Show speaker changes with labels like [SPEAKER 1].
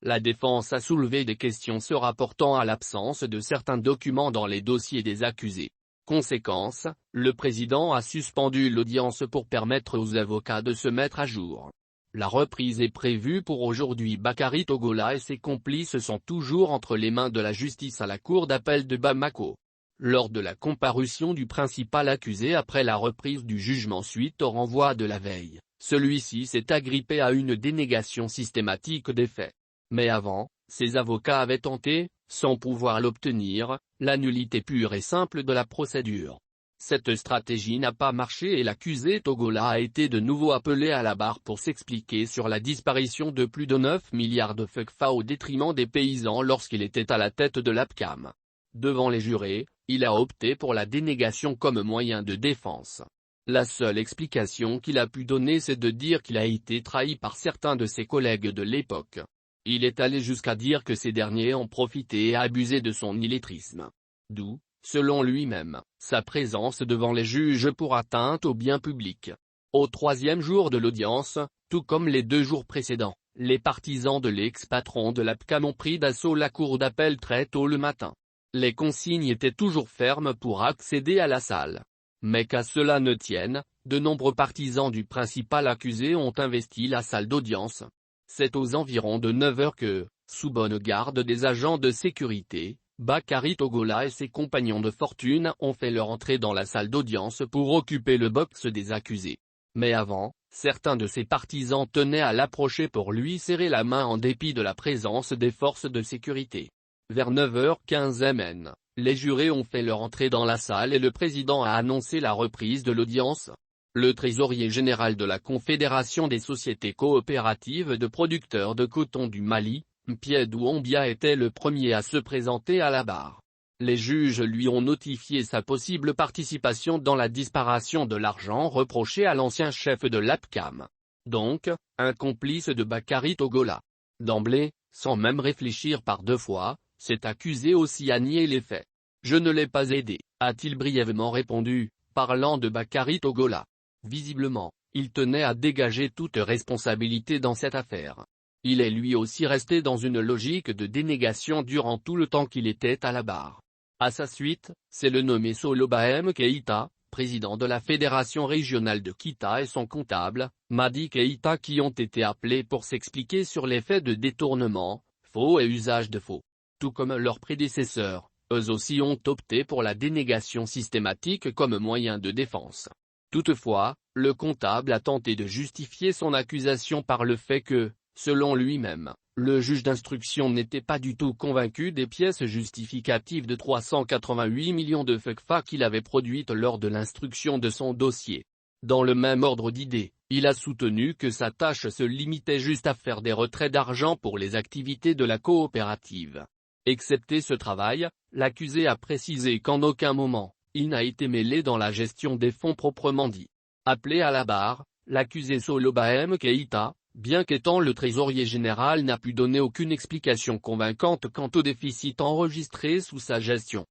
[SPEAKER 1] La défense a soulevé des questions se rapportant à l'absence de certains documents dans les dossiers des accusés. Conséquence, le président a suspendu l'audience pour permettre aux avocats de se mettre à jour. La reprise est prévue pour aujourd'hui. Bakary Togola et ses complices sont toujours entre les mains de la justice à la cour d'appel de Bamako. Lors de la comparution du principal accusé après la reprise du jugement suite au renvoi de la veille, celui-ci s'est agrippé à une dénégation systématique des faits. Mais avant, ses avocats avaient tenté, sans pouvoir l'obtenir, la nullité pure et simple de la procédure. Cette stratégie n'a pas marché et l'accusé Togola a été de nouveau appelé à la barre pour s'expliquer sur la disparition de plus de 9 milliards de FCFA au détriment des paysans lorsqu'il était à la tête de l'APCAM. Devant les jurés, il a opté pour la dénégation comme moyen de défense. La seule explication qu'il a pu donner c'est de dire qu'il a été trahi par certains de ses collègues de l'époque. Il est allé jusqu'à dire que ces derniers ont profité et abusé de son illettrisme. D'où, selon lui-même, sa présence devant les juges pour atteinte au bien public. Au troisième jour de l'audience, tout comme les 2 jours précédents, les partisans de l'ex-patron de l'APCAM ont pris d'assaut la cour d'appel très tôt le matin. Les consignes étaient toujours fermes pour accéder à la salle. Mais qu'à cela ne tienne, de nombreux partisans du principal accusé ont investi la salle d'audience. C'est aux environs de 9 heures que, sous bonne garde des agents de sécurité, Bakary Togola et ses compagnons de fortune ont fait leur entrée dans la salle d'audience pour occuper le box des accusés. Mais avant, certains de ses partisans tenaient à l'approcher pour lui serrer la main en dépit de la présence des forces de sécurité. Vers 9h15 m, les jurés ont fait leur entrée dans la salle et le président a annoncé la reprise de l'audience. Le trésorier général de la Confédération des sociétés coopératives de producteurs de coton du Mali, Mpiedou Ombia était le premier à se présenter à la barre. Les juges lui ont notifié sa possible participation dans la disparition de l'argent reproché à l'ancien chef de l'APCAM. Donc, un complice de Bakary Togola. D'emblée, sans même réfléchir par 2 fois, cet accusé aussi a nié les faits. « Je ne l'ai pas aidé », a-t-il brièvement répondu, parlant de Bakary Togola. Visiblement, il tenait à dégager toute responsabilité dans cette affaire. Il est lui aussi resté dans une logique de dénégation durant tout le temps qu'il était à la barre. À sa suite, c'est le nommé Solobahem Keïta, président de la fédération régionale de Kita et son comptable, Madi Keïta qui ont été appelés pour s'expliquer sur les faits de détournement, faux et usage de faux. Tout comme leurs prédécesseurs, eux aussi ont opté pour la dénégation systématique comme moyen de défense. Toutefois, le comptable a tenté de justifier son accusation par le fait que, selon lui-même, le juge d'instruction n'était pas du tout convaincu des pièces justificatives de 388 millions de FCFA qu'il avait produites lors de l'instruction de son dossier. Dans le même ordre d'idées, il a soutenu que sa tâche se limitait juste à faire des retraits d'argent pour les activités de la coopérative. Excepté ce travail, l'accusé a précisé qu'en aucun moment, il n'a été mêlé dans la gestion des fonds proprement dit. Appelé à la barre, l'accusé Solobahem Keïta, bien qu'étant le trésorier général n'a pu donner aucune explication convaincante quant au déficit enregistré sous sa gestion.